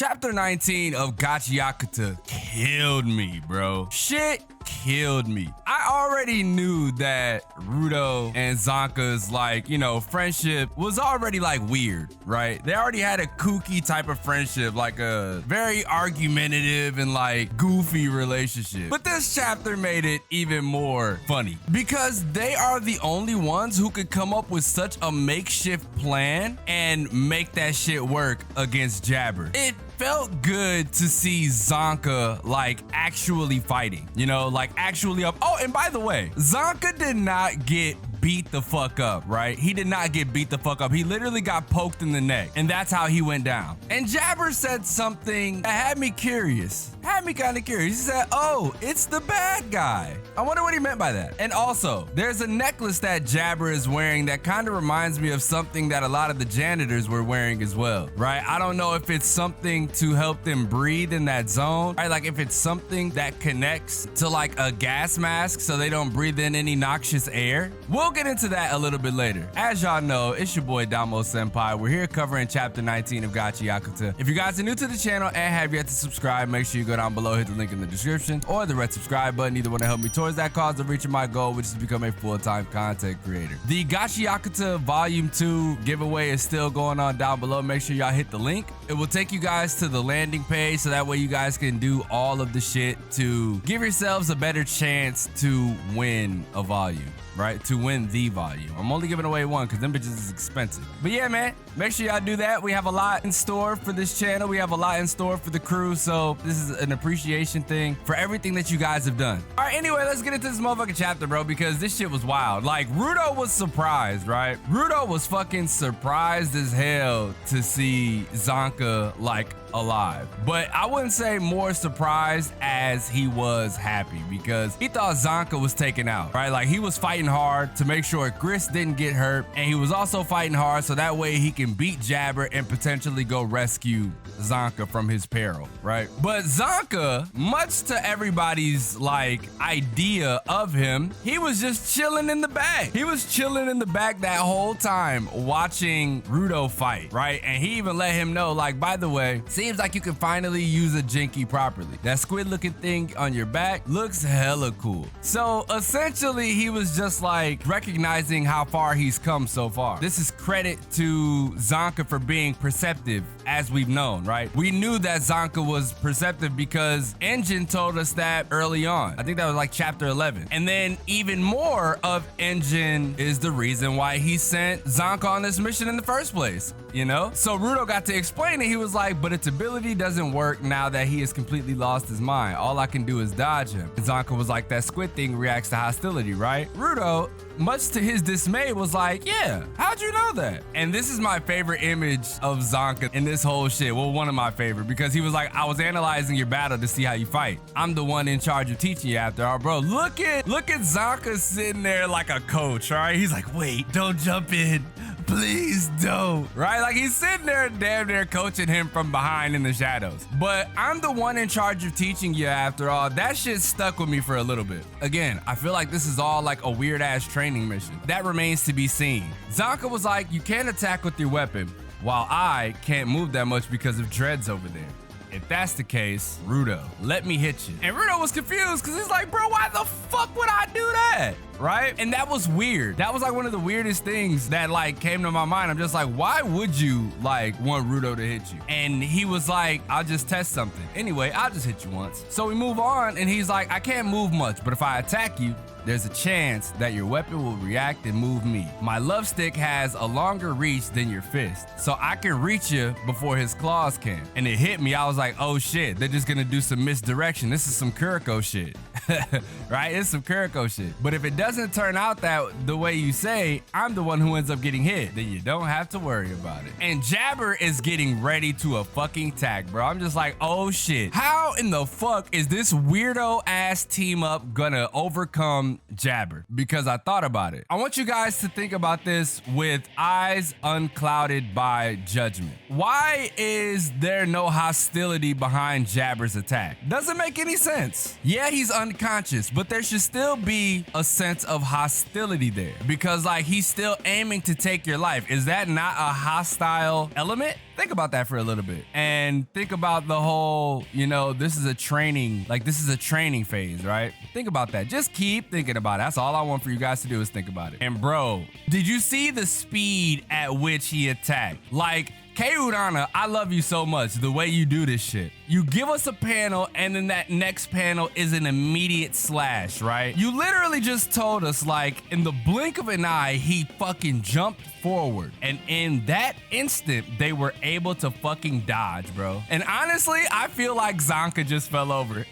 Chapter 19 of Gachiakuta killed me, bro. Shit killed me. I already knew that RUDO and ZANKA's friendship was already weird, right? They already had a kooky type of friendship, like a very argumentative and goofy relationship. But this chapter made it even more funny because they are the only ones who could come up with such a makeshift plan and make that shit work against Jabber. It felt good to see ZANKA actually fighting, actually up. Oh, and by the way, ZANKA did not get beat the fuck up, right? He did not get beat the fuck up. He literally got poked in the neck, and that's how he went down. And Jabber said something that had me curious. Had me kind of curious. He said, oh, it's the bad guy. I wonder what he meant by that. And also, there's a necklace that Jabber is wearing that kind of reminds me of something that a lot of the janitors were wearing as well, right? I don't know if it's something to help them breathe in that zone, right? Like if it's something that connects to a gas mask so they don't breathe in any noxious air. We'll get into that a little bit later. As y'all know, it's your boy ZANKA. We're here covering chapter 19 of Gachiakuta. If you guys are new to the channel and have yet to subscribe, make sure you go down below, hit the link in the description or the red subscribe button. Either one to help me towards that cause of reaching my goal, which is to become a full-time content creator. The Gachiakuta Volume 2 giveaway is still going on down below. Make sure y'all hit the link. It will take you guys to the landing page so that way you guys can do all of the shit to give yourselves a better chance to win a volume. Right? To win the volume. I'm only giving away one because them bitches is expensive. But yeah, man, make sure y'all do that. We have a lot in store for this channel. We have a lot in store for the crew. So this is an appreciation thing for everything that you guys have done. All right, anyway, let's get into this motherfucking chapter, bro, because this shit was wild. RUDO was surprised, right? RUDO was fucking surprised as hell to see ZANKA alive. But I wouldn't say more surprised as he was happy because he thought ZANKA was taken out, right? He was fighting hard to make sure Chris didn't get hurt, and he was also fighting hard so that way he can beat Jabber and potentially go rescue ZANKA from his peril, right? But ZANKA, much to everybody's idea of him, he was just chilling in the back. He was chilling in the back that whole time watching RUDO fight, right? And he even let him know, by the way, seems like you can finally use a Jinky properly. That squid looking thing on your back looks hella cool. So essentially he was just recognizing how far he's come so far. This is credit to ZANKA for being perceptive, as we've known, right? We knew that ZANKA was perceptive because Engine told us that early on. I think that was chapter 11. And then even more of Engine is the reason why he sent ZANKA on this mission in the first place, you know? So RUDO got to explain it. He was like, but its ability doesn't work now that he has completely lost his mind. All I can do is dodge him. And ZANKA was like, that squid thing reacts to hostility, right? RUDO, much to his dismay, was like, yeah, how'd you know that? And this is my favorite image of ZANKA in this whole shit. Well, one of my favorite, because he was like, I was analyzing your battle to see how you fight. I'm the one in charge of teaching you after all. Bro, look at ZANKA sitting there like a coach, right? He's like, wait, don't jump in. Please don't, right? He's sitting there damn near coaching him from behind in the shadows. But I'm the one in charge of teaching you after all. That shit stuck with me for a little bit. Again, I feel like this is all a weird ass training mission. That remains to be seen. ZANKA was like, you can't attack with your weapon, while I can't move that much because of dreads over there. If that's the case, RUDO, let me hit you. And RUDO was confused because he's like, bro, why the fuck would I do that? Right? And that was weird. That was one of the weirdest things that came to my mind. I'm just like, why would you want RUDO to hit you? And he was like, I'll just test something. Anyway, I'll just hit you once. So we move on and he's like, I can't move much, but if I attack you, there's a chance that your weapon will react and move me. My love stick has a longer reach than your fist, so I can reach you before his claws can. And it hit me, I was like, oh shit, they're just gonna do some misdirection. This is some Kuriko shit. Right? It's some Kuriko shit. But if it doesn't turn out that the way you say, I'm the one who ends up getting hit, then you don't have to worry about it. And Jabber is getting ready to a fucking tag, bro. I'm just like, oh shit. How in the fuck is this weirdo ass team up gonna overcome Jabber? Because I thought about it. I want you guys to think about this with eyes unclouded by judgment. Why is there no hostility behind Jabber's attack? Doesn't make any sense. Yeah, he's unconscious, but there should still be a sense sense of hostility there because like he's still aiming to take your life. Is that not a hostile element? Think about that for a little bit and think about the whole, you know, this is a training phase, right? Think about that. Just keep thinking about it. That's all I want for you guys to do is think about it. And bro, did you see the speed at which he attacked? Like, Urana, I love you so much, the way you do this shit. You give us a panel and then that next panel is an immediate slash, right? You literally just told us like in the blink of an eye, he fucking jumped forward. And in that instant, they were able to fucking dodge, bro. And honestly, I feel like ZANKA just fell over.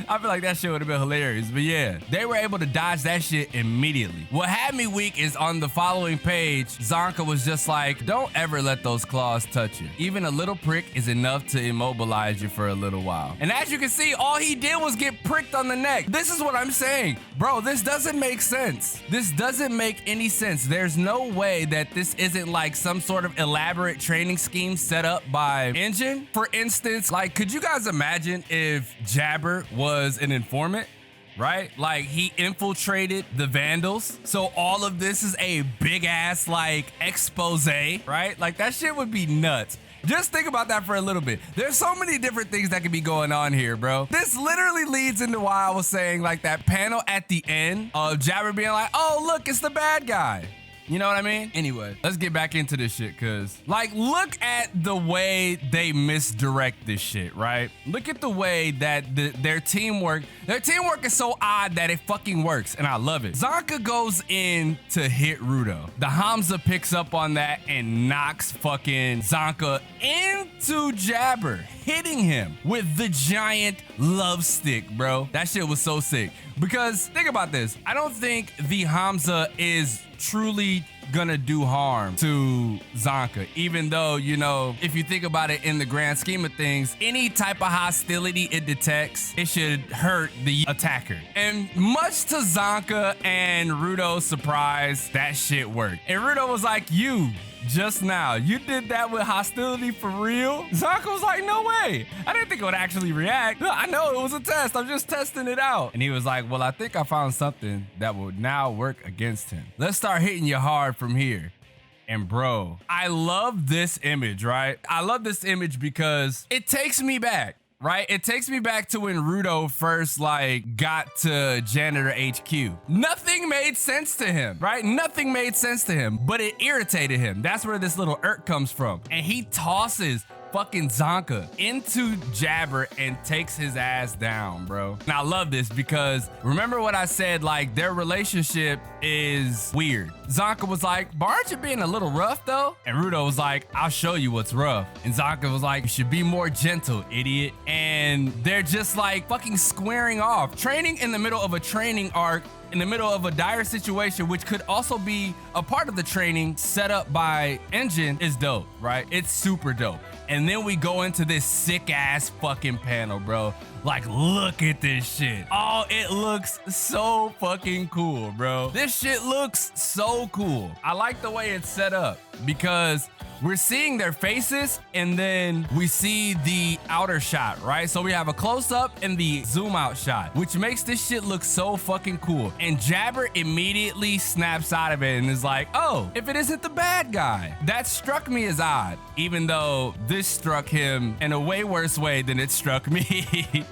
I feel like that shit would have been hilarious. But yeah, they were able to dodge that shit immediately. What had me weak is on the following page, ZANKA was just like, don't ever let those claws touch you. Even a little prick is enough to immobilize you for a little while. And as you can see, all he did was get pricked on the neck. This is what I'm saying. Bro, this doesn't make sense. This doesn't make any sense. There's no way that this isn't like some sort of elaborate training scheme set up by Engine. For instance, like, could you guys imagine if Jabber was an informant? Right? Like he infiltrated the Vandals. So all of this is a big ass like expose, right? Like that shit would be nuts. Just think about that for a little bit. There's so many different things that could be going on here, bro. This literally leads into why I was saying like that panel at the end of Jabber being like, oh, look, it's the bad guy. You know what I mean? Anyway, let's get back into this shit, cause like, look at the way they misdirect this shit, right? Look at the way that their teamwork is so odd that it fucking works, and I love it. ZANKA goes in to hit RUDO. The Hamza picks up on that and knocks fucking ZANKA into Jabber, hitting him with the giant love stick, bro. That shit was so sick. Because think about this, I don't think the Hamza is truly gonna do harm to ZANKA, even though, you know, if you think about it in the grand scheme of things, any type of hostility it detects, it should hurt the attacker. And much to ZANKA and RUDO's surprise, that shit worked. And RUDO was like, you just now, you did that with hostility for real? ZANKA was like, no way. I didn't think it would actually react. I know it was a test. I'm just testing it out. And he was like, well, I think I found something that will now work against him. Let's start hitting you hard from here. And bro, I love this image, right? I love this image because it takes me back. Right? It takes me back to when RUDO first like got to Janitor HQ. Nothing made sense to him, right? Nothing made sense to him, but it irritated him. That's where this little irk comes from. And he tosses fucking ZANKA into Jabber and takes his ass down, bro. And I love this because remember what I said, like their relationship is weird. ZANKA was like, but aren't you being a little rough though? And RUDO was like, I'll show you what's rough. And ZANKA was like, you should be more gentle, idiot. And they're just like fucking squaring off. Training in the middle of a training arc, in the middle of a dire situation, which could also be a part of the training set up by Engine, is dope, right? It's super dope. And then we go into this sick ass fucking panel, bro. Like, look at this shit. Oh, it looks so fucking cool, bro. This shit looks so cool. I like the way it's set up because we're seeing their faces and then we see the outer shot, right? So we have a close up and the zoom out shot, which makes this shit look so fucking cool. And Jabber immediately snaps out of it and is like, oh, if it isn't the bad guy. That struck me as odd, even though this struck him in a way worse way than it struck me.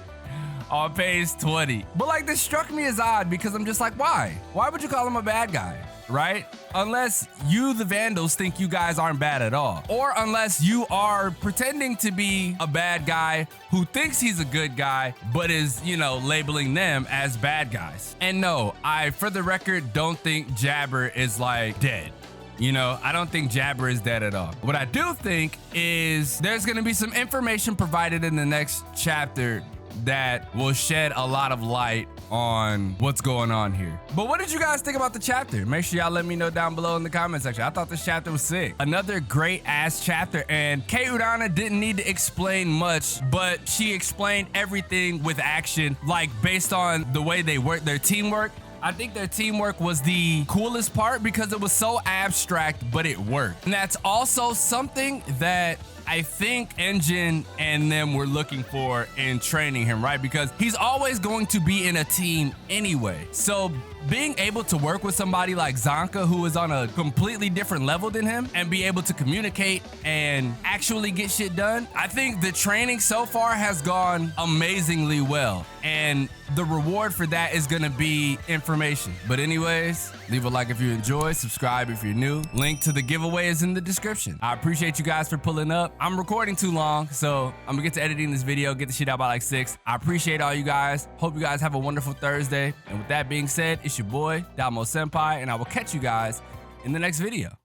On page 20. But like, this struck me as odd because I'm just like, why? Why would you call him a bad guy, right? Unless you, the Vandals, think you guys aren't bad at all. Or unless you are pretending to be a bad guy who thinks he's a good guy, but is, you know, labeling them as bad guys. And no, I, for the record, don't think Jabber is like dead. You know, I don't think Jabber is dead at all. What I do think is there's gonna be some information provided in the next chapter that will shed a lot of light on what's going on here. But what did you guys think about the chapter? Make sure y'all let me know down below in the comment section. I thought this chapter was sick. Another great ass chapter, and Urana didn't need to explain much, but she explained everything with action, like based on the way they work, their teamwork. I think their teamwork was the coolest part because it was so abstract, but it worked. And that's also something that I think Engine and them were looking for in training him, right? Because he's always going to be in a team anyway. So being able to work with somebody like ZANKA, who is on a completely different level than him, and be able to communicate and actually get shit done, I think the training so far has gone amazingly well. And the reward for that is gonna be information. But anyways, leave a like if you enjoy, subscribe if you're new. Link to the giveaway is in the description. I appreciate you guys for pulling up. I'm recording too long, so I'm gonna get to editing this video, get the shit out by like 6. I appreciate all you guys. Hope you guys have a wonderful Thursday. And with that being said, it's your boy, ZANKA, and I will catch you guys in the next video.